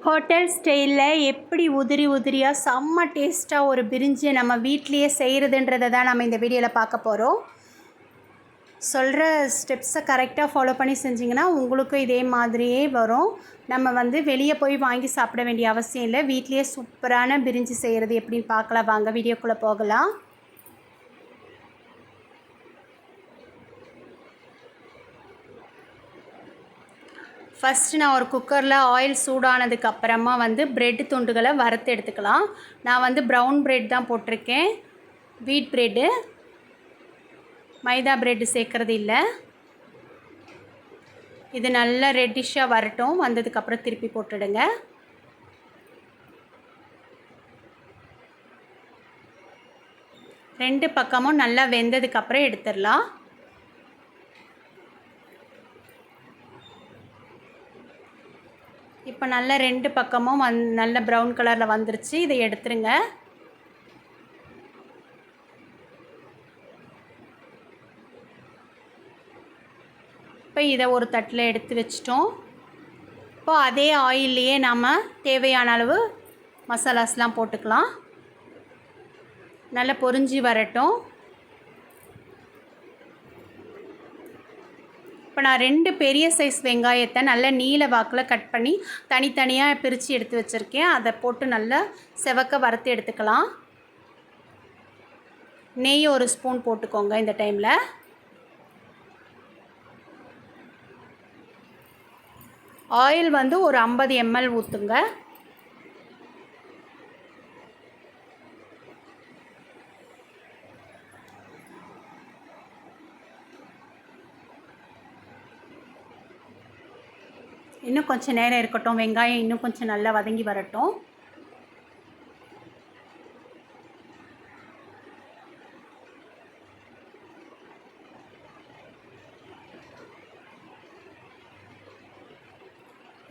Hotel ஸ்டைலில் எப்படி உதிரி உதிரியாக செம்ம டேஸ்ட்டாக ஒரு பிரிஞ்சியை நம்ம வீட்லேயே செய்கிறதுன்றதை தான் நம்ம இந்த வீடியோவில் பார்க்க போகிறோம். சொல்கிற ஸ்டெப்ஸை கரெக்டாக ஃபாலோ பண்ணி செஞ்சிங்கன்னா உங்களுக்கும் இதே மாதிரியே வரும். நம்ம வெளியே போய் வாங்கி சாப்பிட வேண்டிய அவசியம் இல்லை. வீட்லேயே சூப்பரான பிரிஞ்சி செய்கிறது எப்படின்னு பார்க்கலாம். வாங்க வீடியோக்குள்ளே போகலாம். ஃபஸ்ட்டு நான் ஒரு குக்கரில் ஆயில் சூடானதுக்கு அப்புறமா ப்ரெட் துண்டுகளை வறுத்து எடுத்துக்கலாம். நான் ப்ரௌன் ப்ரெட் தான் போட்டிருக்கேன், வீட் ப்ரெட்டு, மைதா ப்ரெட்டு சேர்க்குறது இல்லை. இது நல்லா ரெட்டிஷாக வரட்டும். வந்ததுக்கப்புறம் திருப்பி போட்டுடுங்க. ரெண்டு பக்கமும் நல்லா வெந்ததுக்கப்புறம் எடுத்துடலாம். இப்போ நல்லா ரெண்டு பக்கமும் நல்ல ப்ரௌன் கலரில் வந்துருச்சு. இதை எடுத்துருங்க. இப்போ இதை ஒரு தட்டில் எடுத்து வச்சிட்டோம். இப்போ அதே ஆயில்லையே நாம் தேவையான அளவு மசாலாஸ்லாம் போட்டுக்கலாம். நல்லா பொரிஞ்சு வரட்டும். இப்போ நான் 2 பெரிய சைஸ் வெங்காயத்தை நல்ல நீல வாக்கில் கட் பண்ணி தனித்தனியாக பிரித்து எடுத்து வச்சுருக்கேன். அதை போட்டு நல்லா செவக்க வறுத்து எடுத்துக்கலாம். நெய் ஒரு ஸ்பூன் போட்டுக்கோங்க. இந்த டைமில் ஆயில் ஒரு 50 ml ஊற்றுங்க. இன்னும் கொஞ்சம் நேரம் இருக்கட்டும். வெங்காயம் இன்னும் கொஞ்சம் நல்லா வதங்கி வரட்டும்.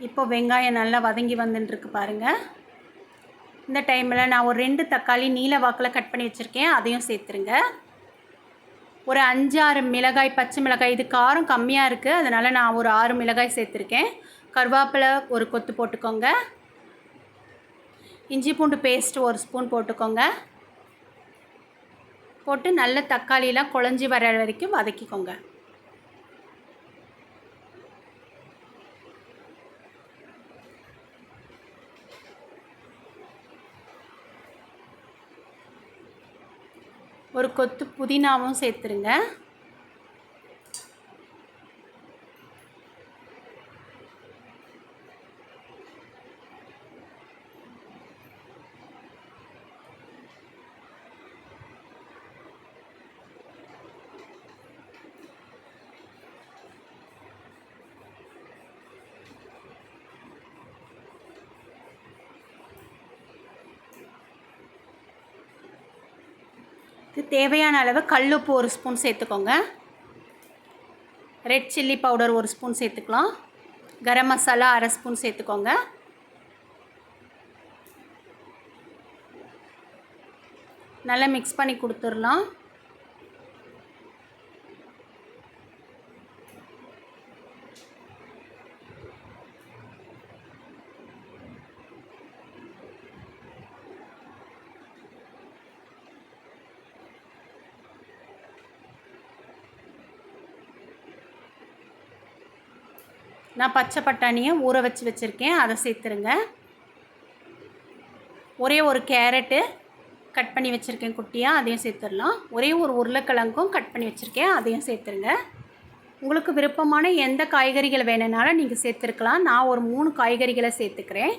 இப்போ வெங்காயம் நல்லா வதங்கி வந்துட்டுருக்கு பாருங்கள். இந்த டைமில் நான் ஒரு 2 தக்காளி நீல வாக்கில் கட் பண்ணி வச்சுருக்கேன், அதையும் சேர்த்துருங்க. ஒரு 5-6 மிளகாய், பச்சை மிளகாய், இது காரம் கம்மியாக இருக்குது, அதனால் நான் ஒரு 6 மிளகாய் சேர்த்துருக்கேன். கருவேப்பிலை ஒரு கொத்து போட்டுக்கோங்க. இஞ்சி பூண்டு பேஸ்ட் ஒரு ஸ்பூன் போட்டுக்கோங்க. போட்டு நல்ல தக்காளியெலாம் குழஞ்சி வர வரைக்கும் வதக்கிக்கோங்க. ஒரு கொத்து புதினாவும் சேர்த்துருங்க. இது தேவையான அளவு கல்லுப்பு ஒரு ஸ்பூன் சேர்த்துக்கோங்க. ரெட் சில்லி பவுடர் ஒரு ஸ்பூன் சேர்த்துக்கலாம். கரம் மசாலா அரை ஸ்பூன் சேர்த்துக்கோங்க. நல்லா மிக்ஸ் பண்ணி கொடுத்துடலாம். நான் பச்சை பட்டாணியை ஊற வச்சு வச்சுருக்கேன், அதை சேர்த்துருங்க. ஒரே ஒரு கேரட்டு கட் பண்ணி வச்சுருக்கேன் குட்டியாக, அதையும் சேர்த்துடலாம். ஒரே ஒரு உருளைக்கிழங்கும் கட் பண்ணி வச்சுருக்கேன், அதையும் சேர்த்துருங்க. உங்களுக்கு விருப்பமான எந்த காய்கறிகள் வேணுனாலும் நீங்கள் சேர்த்துருக்கலாம். நான் ஒரு 3 காய்கறிகளை சேர்த்துக்கிறேன்.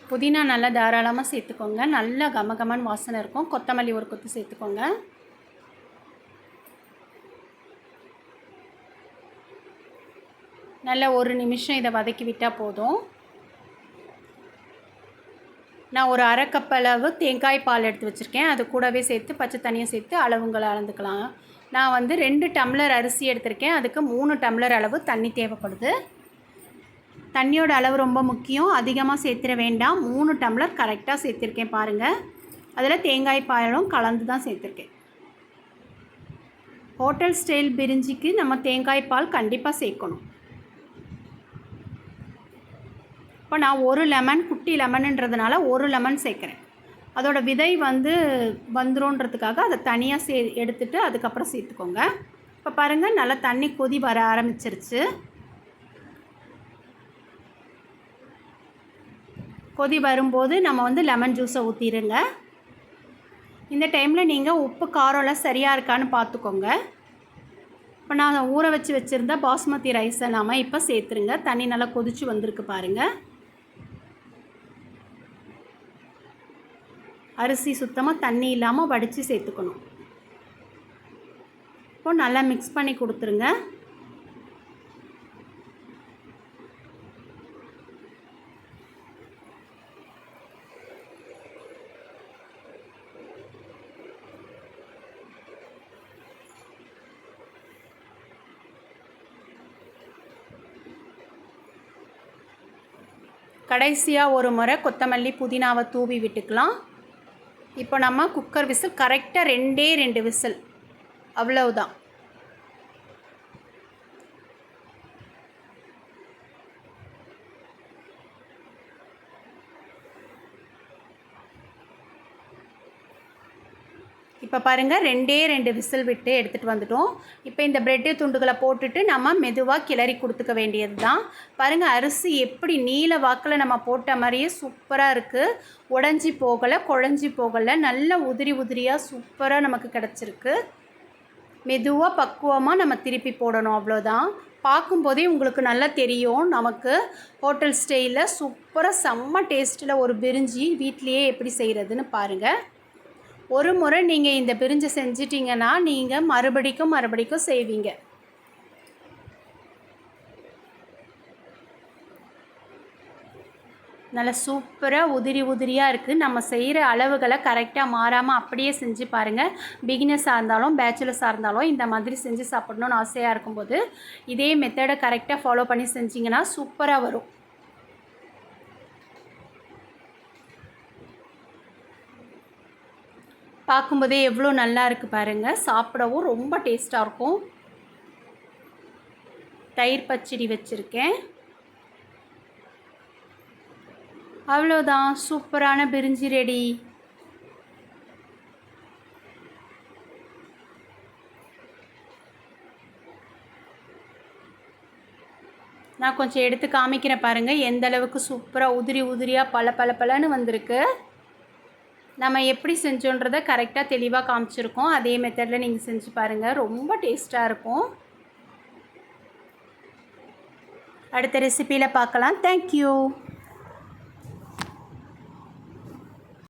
புதினா நல்லா தாராளமாக சேர்த்துக்கோங்க. நல்லா கமகமன்னு வாசனை இருக்கும். கொத்தமல்லி ஒரு கொத்து சேர்த்துக்கோங்க. நல்லா ஒரு நிமிஷம் இதை வதக்கி விட்டால் போதும். நான் ஒரு அரை கப் அளவு தேங்காய் பால் எடுத்து வச்சுருக்கேன், அது கூடவே சேர்த்து பச்சை தண்ணியை சேர்த்து அளவுங்களை அளந்துக்கலாம். நான் 2 டம்ளர் அரிசி எடுத்திருக்கேன், அதுக்கு 3 டம்ளர் அளவு தண்ணி தேவைப்படுது. தண்ணியோட அளவு ரொம்ப முக்கியம். அதிகமாக சேர்த்துட வேண்டாம். 3 டம்ளர் கரெக்டாக சேர்த்துருக்கேன் பாருங்கள். அதில் தேங்காய் பாலும் கலந்து தான் சேர்த்துருக்கேன். ஹோட்டல் ஸ்டைல் பிரிஞ்சிக்கு நம்ம தேங்காய் பால் கண்டிப்பாக சேர்க்கணும். இப்போ நான் ஒரு லெமன், குட்டி லெமனுன்றதுனால ஒரு லெமன் சேர்க்குறேன். அதோட விதை வந்துருன்றதுக்காக அதை தனியாக எடுத்துகிட்டு அதுக்கப்புறம் சேர்த்துக்கோங்க. இப்போ பாருங்கள், நல்லா தண்ணி கொதி வர ஆரம்பிச்சிருச்சு. கொதி வரும்போது நம்ம லெமன் ஜூஸை ஊற்றிடுங்க. இந்த டைமில் நீங்கள் உப்பு காரம்லாம் சரியாக இருக்கான்னு பார்த்துக்கோங்க. இப்போ நான் ஊற வச்சுருந்த பாஸ்மதி ரைஸை நாம் இப்போ சேர்த்துருங்க. தண்ணி நல்லா கொதித்து வந்திருக்கு பாருங்கள். அரிசி சுத்தமாக தண்ணி இல்லாமல் வடித்து சேர்த்துக்கணும். இப்போது நல்லா மிக்ஸ் பண்ணி கொடுத்துருங்க. கடைசியாக ஒரு முறை கொத்தமல்லி புதினாவை தூவி விட்டுக்கலாம். இப்போ நம்ம குக்கர் விசில் கரெக்டாக 2 விசில், அவ்வளவுதான். இப்போ பாருங்கள், 2 விசில் விட்டு எடுத்துகிட்டு வந்துட்டோம். இப்போ இந்த பிரெட்டு துண்டுகளை போட்டுட்டு நம்ம மெதுவாக கிளறி கொடுத்துக்க வேண்டியது தான். பாருங்கள், அரிசி எப்படி நீல வாக்கில் நம்ம போட்ட மாதிரியே சூப்பராக இருக்குது. உடஞ்சி போகலை, குழஞ்சி போகலை, நல்ல உதிரியாக சூப்பராக நமக்கு கிடச்சிருக்கு. மெதுவாக பக்குவமாக நம்ம திருப்பி போடணும், அவ்வளோதான். பார்க்கும்போதே உங்களுக்கு நல்லா தெரியும். நமக்கு ஹோட்டல் ஸ்டைலில் சூப்பராக செம்ம டேஸ்ட்டில் ஒரு பிரிஞ்சி வீட்லேயே எப்படி செய்கிறதுன்னு பாருங்கள். ஒரு முறை நீங்கள் இந்த பிரிஞ்சை செஞ்சிட்டிங்கன்னா நீங்கள் மறுபடிக்கும் செய்வீங்க. நல்லா சூப்பராக உதிரியாக இருக்குது. நம்ம செய்கிற அளவுகளை கரெக்டாக மாறாமல் அப்படியே செஞ்சு பாருங்கள். பிகினர்ஸாக இருந்தாலும் பேச்சுலர்ஸாக இருந்தாலும் இந்த மாதிரி செஞ்சு சாப்பிடணுன்னு ஆசையாக இருக்கும்போது இதே மெத்தடை கரெக்டாக ஃபாலோ பண்ணி செஞ்சிங்கன்னா சூப்பராக வரும். பார்க்கும்போதே எவ்வளோ நல்லா இருக்குது பாருங்கள். சாப்பிடவும் ரொம்ப டேஸ்ட்டாக இருக்கும். தயிர் பச்சடி வச்சுருக்கேன். அவ்வளோதான், சூப்பரான பிரிஞ்சி ரெடி. நான் கொஞ்சம் எடுத்து காமிக்கிறேன் பாருங்கள், எந்த அளவுக்கு சூப்பராக உதிரியாக பலன்னு வந்திருக்கு. நம்ம எப்படி செஞ்சோன்றதை கரெக்டாக தெளிவாக காமிச்சிருக்கோம். அதே மெத்தடில் நீங்கள் செஞ்சு பாருங்கள், ரொம்ப டேஸ்ட்டாக இருக்கும். அடுத்த ரெசிப்பியில் பார்க்கலாம். தேங்க்யூ.